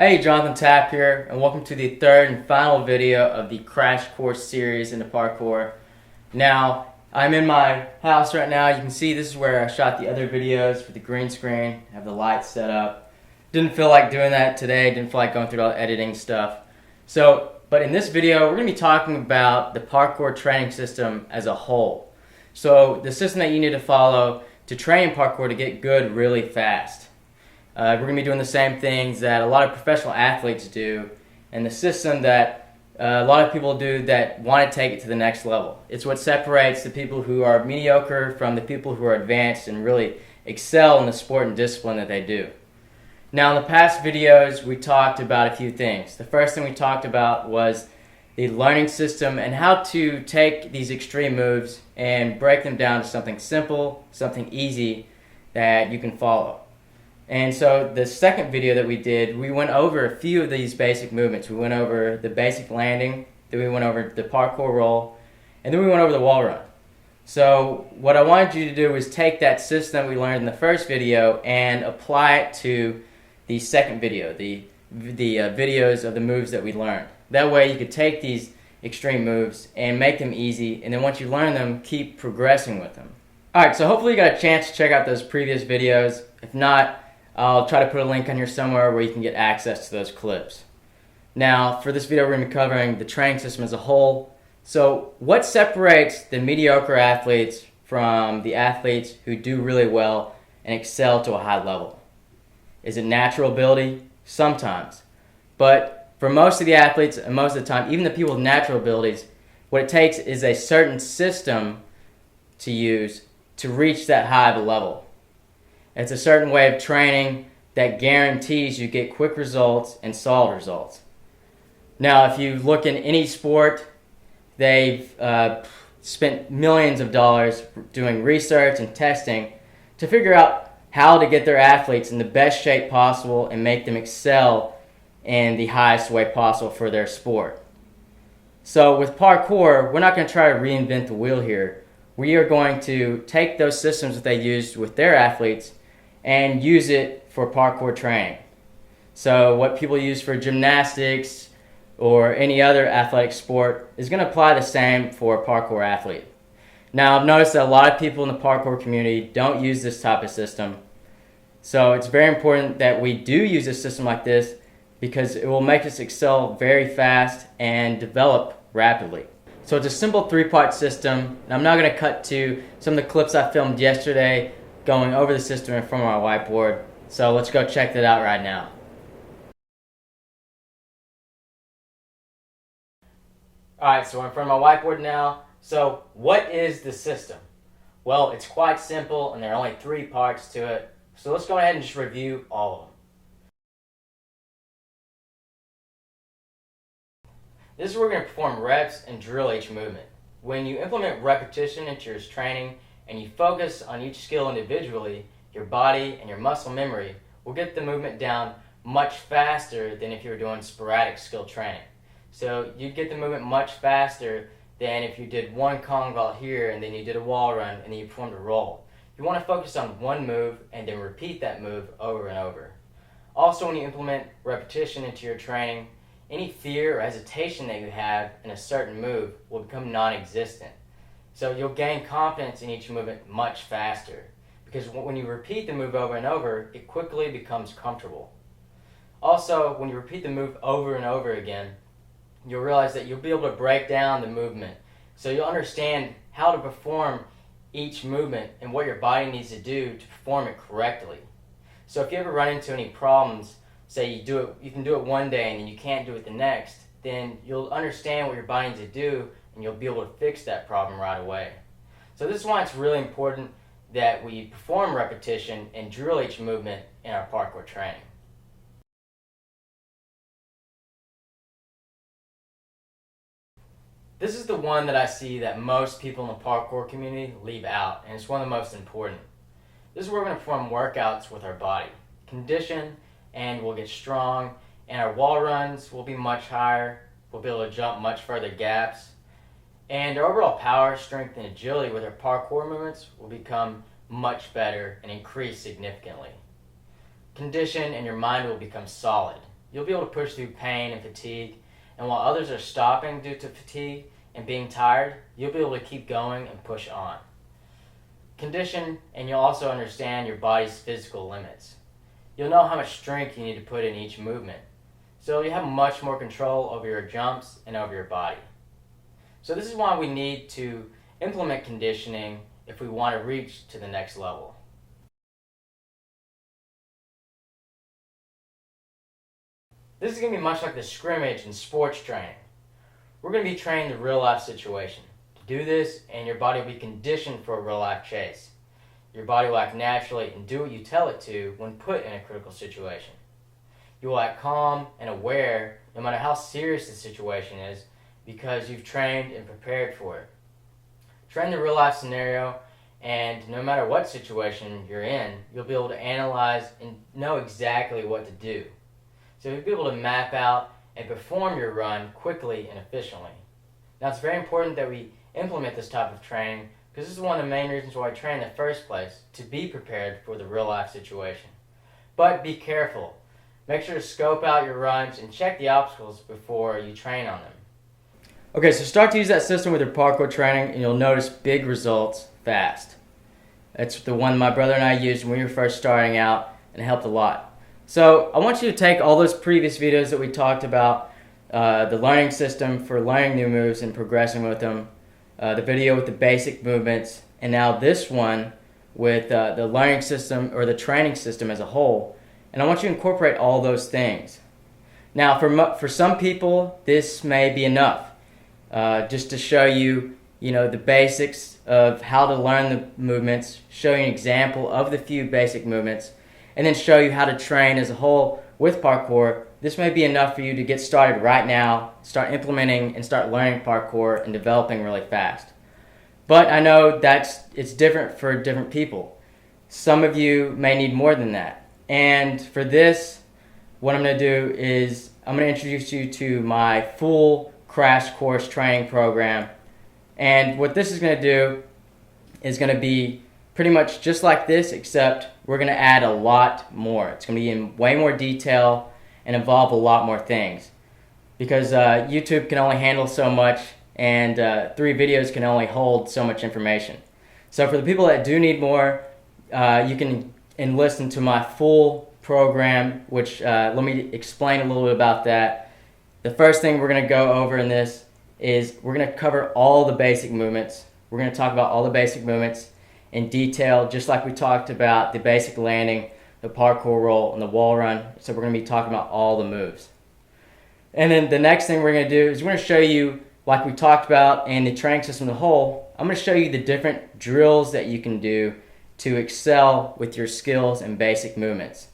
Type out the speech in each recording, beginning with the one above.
Hey, Jonathan Tapp here, and welcome to the third and final video of the Crash Course series into parkour. Now, I'm in my house right now. You can see this is where I shot the other videos with the green screen. I have the lights set up. Didn't feel like doing that today. Didn't feel like going through all the editing stuff. But in this video, we're going to be talking about the parkour training system as a whole. So, the system that you need to follow to train parkour to get good really fast. We're going to be doing the same things that a lot of professional athletes do, and the system that a lot of people do that want to take it to the next level. It's what separates the people who are mediocre from the people who are advanced and really excel in the sport and discipline that they do. Now, in the past videos, we talked about a few things. The first thing we talked about was the learning system and how to take these extreme moves and break them down to something simple, something easy that you can follow. And so the second video that we did, we went over a few of these basic movements. We went over the basic landing, then we went over the parkour roll, and then we went over the wall run. So what I wanted you to do was take that system we learned in the first video and apply it to the second video, the videos of the moves that we learned. That way you could take these extreme moves and make them easy, and then once you learn them, keep progressing with them. Alright, so hopefully you got a chance to check out those previous videos. If not, I'll try to put a link on here somewhere where you can get access to those clips. Now, for this video, we're going to be covering the training system as a whole. So, what separates the mediocre athletes from the athletes who do really well and excel to a high level? Is it natural ability? Sometimes. But for most of the athletes, and most of the time, even the people with natural abilities, what it takes is a certain system to use to reach that high of a level. It's a certain way of training that guarantees you get quick results and solid results. Now, if you look in any sport, they've spent millions of dollars doing research and testing to figure out how to get their athletes in the best shape possible and make them excel in the highest way possible for their sport. So with parkour, we're not going to try to reinvent the wheel here. We are going to take those systems that they used with their athletes and use it for parkour training. So what people use for gymnastics or any other athletic sport is going to apply the same for a parkour athlete. Now, I've noticed that a lot of people in the parkour community don't use this type of system. So it's very important that we do use a system like this because it will make us excel very fast and develop rapidly. So it's a simple three-part system, and I'm now going to cut to some of the clips I filmed yesterday going over the system in front of my whiteboard. So let's go check that out right now. Alright, so we're in front of my whiteboard now. So what is the system? Well, it's quite simple and there are only three parts to it. So let's go ahead and just review all of them. This is where we're going to perform reps and drill each movement. When you implement repetition into your training and you focus on each skill individually, your body and your muscle memory will get the movement down much faster than if you were doing sporadic skill training. So you get the movement much faster than if you did one Kong vault here and then you did a wall run and then you performed a roll. You want to focus on one move and then repeat that move over and over. Also, when you implement repetition into your training, any fear or hesitation that you have in a certain move will become non-existent. So you'll gain confidence in each movement much faster because when you repeat the move over and over, it quickly becomes comfortable. Also, when you repeat the move over and over again, you'll realize that you'll be able to break down the movement. So you'll understand how to perform each movement and what your body needs to do to perform it correctly. So if you ever run into any problems, say you can do it one day and then you can't do it the next, then you'll understand what your body needs to do and you'll be able to fix that problem right away. So this is why it's really important that we perform repetition and drill each movement in our parkour training. This is the one that I see that most people in the parkour community leave out, and it's one of the most important. This is where we're going to perform workouts with our body. Condition, and we'll get strong, and our wall runs will be much higher. We'll be able to jump much further gaps. And our overall power, strength, and agility with our parkour movements will become much better and increase significantly. Condition and your mind will become solid. you'll be able to push through pain and fatigue, and while others are stopping due to fatigue and being tired, you'll be able to keep going and push on. Condition, and you'll also understand your body's physical limits. You'll know how much strength you need to put in each movement, so you have much more control over your jumps and over your body. So this is why we need to implement conditioning if we want to reach to the next level. This is going to be much like the scrimmage in sports training. We're going to be trained in a real life situation. To do this, and your body will be conditioned for a real life chase. Your body will act naturally and do what you tell it to when put in a critical situation. You will act calm and aware no matter how serious the situation is because you've trained and prepared for it. Train the real life scenario, and no matter what situation you're in, you'll be able to analyze and know exactly what to do. So you'll be able to map out and perform your run quickly and efficiently. Now it's very important that we implement this type of training because this is one of the main reasons why I train in the first place, to be prepared for the real life situation. But be careful. Make sure to scope out your runs and check the obstacles before you train on them. Okay, so start to use that system with your parkour training and you'll notice big results fast. That's the one my brother and I used when we were first starting out, and it helped a lot. So I want you to take all those previous videos that we talked about, the learning system for learning new moves and progressing with them, the video with the basic movements, and now this one with the learning system or the training system as a whole. And I want you to incorporate all those things. Now for some people, this may be enough, just to show you, the basics of how to learn the movements, show you an example of the few basic movements, and then show you how to train as a whole with parkour. This may be enough for you to get started right now, start implementing and start learning parkour and developing really fast. But I know it's different for different people. Some of you may need more than that. And for this, what I'm going to do is I'm going to introduce you to my full crash course training program. And what this is going to do is going to be pretty much just like this, except we're going to add a lot more. It's going to be in way more detail and involve a lot more things. Because YouTube can only handle so much, and 3 videos can only hold so much information. So for the people that do need more, you can enlist into my full program, which let me explain a little bit about that. The first thing we're going to go over in this is we're going to cover all the basic movements. We're going to talk about all the basic movements in detail, just like we talked about the basic landing, the parkour roll, and the wall run. So we're going to be talking about all the moves. And then the next thing we're going to do is we're going to show you, like we talked about in the training system as a whole, I'm going to show you the different drills that you can do to excel with your skills and basic movements.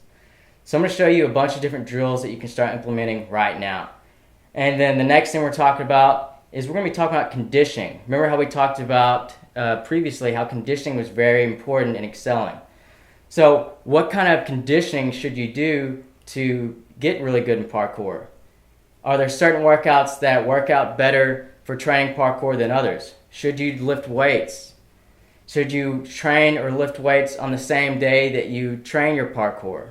So I'm going to show you a bunch of different drills that you can start implementing right now. And then the next thing we're talking about is we're going to be talking about conditioning. Remember how we talked about previously how conditioning was very important in excelling. So what kind of conditioning should you do to get really good in parkour? Are there certain workouts that work out better for training parkour than others? Should you lift weights? Should you train or lift weights on the same day that you train your parkour?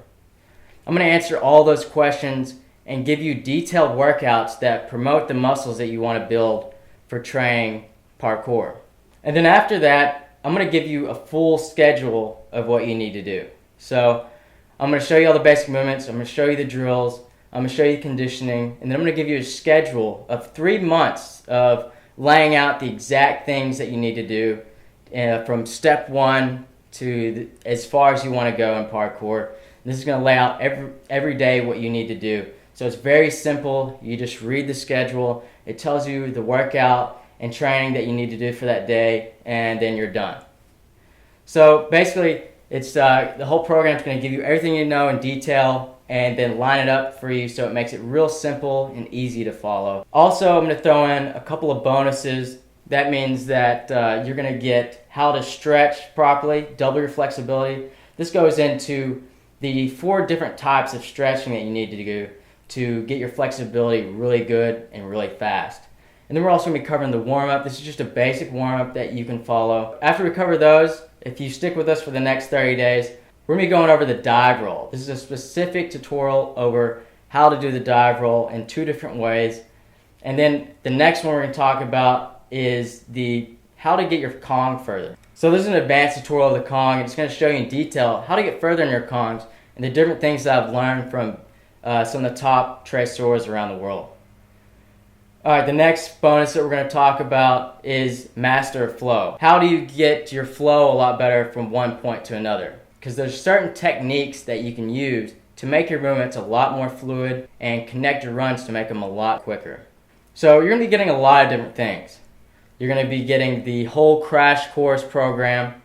I'm going to answer all those questions and give you detailed workouts that promote the muscles that you want to build for training parkour. And then after that, I'm going to give you a full schedule of what you need to do. So I'm going to show you all the basic movements, I'm going to show you the drills, I'm going to show you conditioning, and then I'm going to give you a schedule of 3 months of laying out the exact things that you need to do from step 1 to as far as you want to go in parkour. This is going to lay out every day what you need to do. So it's very simple. You just read the schedule. It tells you the workout and training that you need to do for that day, and then you're done. So basically, it's the whole program is going to give you everything you know in detail and then line it up for you so it makes it real simple and easy to follow. Also, I'm going to throw in a couple of bonuses. That means that you're going to get how to stretch properly, double your flexibility. This goes into the 4 different types of stretching that you need to do to get your flexibility really good and really fast. And then we're also going to be covering the warm-up. This is just a basic warm-up that you can follow. After we cover those, if you stick with us for the next 30 days, we're going to be going over the dive roll. This is a specific tutorial over how to do the dive roll in 2 different ways. And then the next one we're going to talk about is how to get your Kong further. So this is an advanced tutorial of the Kong. It's going to show you in detail how to get further in your Kongs and the different things that I've learned from some of the top trace throwers around the world. Alright, the next bonus that we're going to talk about is master flow. How do you get your flow a lot better from one point to another? Because there's certain techniques that you can use to make your movements a lot more fluid and connect your runs to make them a lot quicker. So you're going to be getting a lot of different things. You're going to be getting the whole crash course program,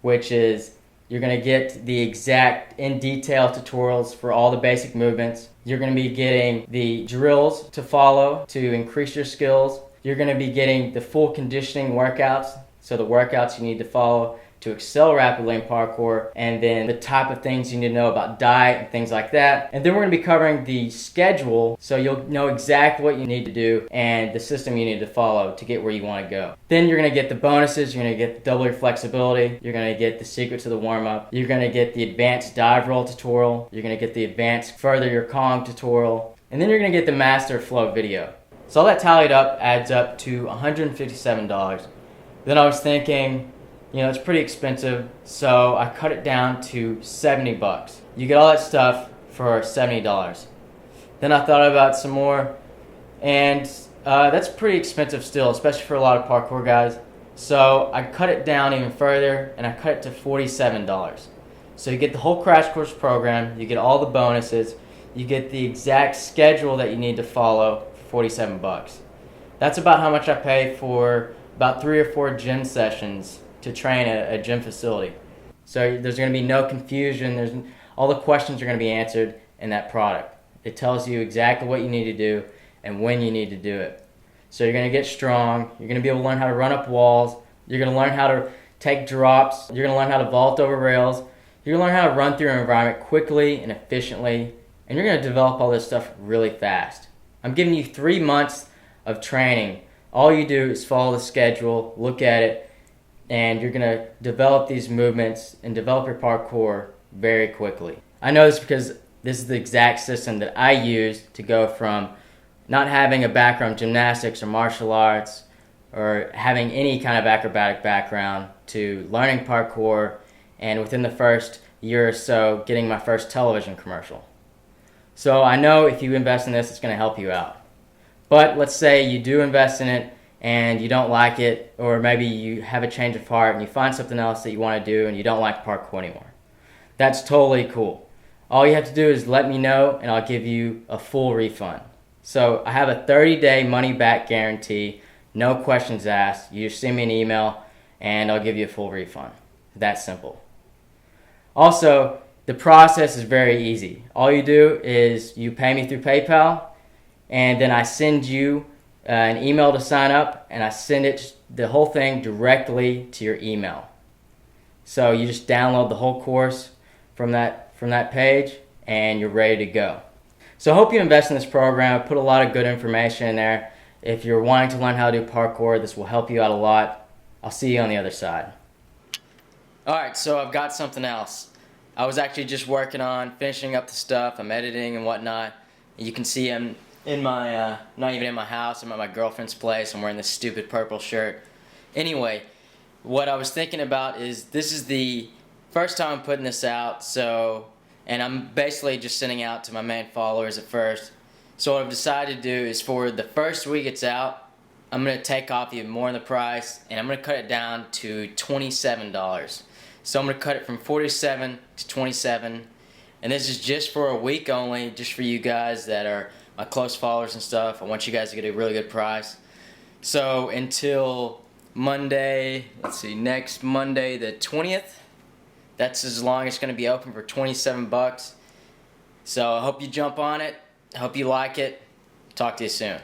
which is you're going to get the exact in detail tutorials for all the basic movements. You're going to be getting the drills to follow to increase your skills. You're going to be getting the full conditioning workouts, so the workouts you need to follow to excel rapidly in parkour, and then the type of things you need to know about diet and things like that. And then we're going to be covering the schedule, so you'll know exactly what you need to do and the system you need to follow to get where you want to go. Then you're going to get the bonuses. You're going to get double your flexibility. You're going to get the secret to the warm-up. You're going to get the advanced dive roll tutorial. You're going to get the advanced further your Kong tutorial. And then you're going to get the master flow video. So all that tallied up adds up to $157. Then I was thinking, it's pretty expensive, so I cut it down to 70 bucks. You get all that stuff for $70. Then I thought about some more, and that's pretty expensive still, especially for a lot of parkour guys. So I cut it down even further, and I cut it to $47. So you get the whole crash course program, you get all the bonuses, you get the exact schedule that you need to follow for 47 bucks. That's about how much I pay for about 3 or 4 gym sessions to train at a gym facility. So there's going to be no confusion. All the questions are going to be answered in that product. It tells you exactly what you need to do and when you need to do it. So you're going to get strong. You're going to be able to learn how to run up walls. You're going to learn how to take drops. You're going to learn how to vault over rails. You're going to learn how to run through an environment quickly and efficiently. And you're going to develop all this stuff really fast. I'm giving you 3 months of training. All you do is follow the schedule, look at it, and you're going to develop these movements and develop your parkour very quickly. I know this because this is the exact system that I use to go from not having a background in gymnastics or martial arts or having any kind of acrobatic background to learning parkour, and within the first year or so getting my first television commercial. So I know if you invest in this, it's going to help you out. But let's say you do invest in it and you don't like it, or maybe you have a change of heart and you find something else that you want to do and you don't like parkour anymore. That's totally cool. All you have to do is let me know and I'll give you a full refund. So I have a 30-day money-back guarantee, no questions asked. You just send me an email and I'll give you a full refund. That simple. Also, the process is very easy. All you do is you pay me through PayPal, and then I send you an email to sign up, and I send the whole thing directly to your email. So you just download the whole course from that page, and you're ready to go. So I hope you invest in this program. I put a lot of good information in there. If you're wanting to learn how to do parkour, this will help you out a lot. I'll see you on the other side. Alright, so I've got something else. I was actually just working on finishing up the stuff. I'm editing and whatnot. You can see I'm in my, not even in my house, I'm at my girlfriend's place. I'm wearing this stupid purple shirt. Anyway, what I was thinking about is this is the first time I'm putting this out, and I'm basically just sending out to my main followers at first. So what I've decided to do is for the first week it's out, I'm going to take off even more in the price, and I'm going to cut it down to $27. So I'm going to cut it from $47 to $27, and this is just for a week only, just for you guys that are my close followers and stuff. I want you guys to get a really good price. So until Monday, next Monday the 20th, that's as long as it's going to be open for 27 bucks. So I hope you jump on it. I hope you like it. Talk to you soon.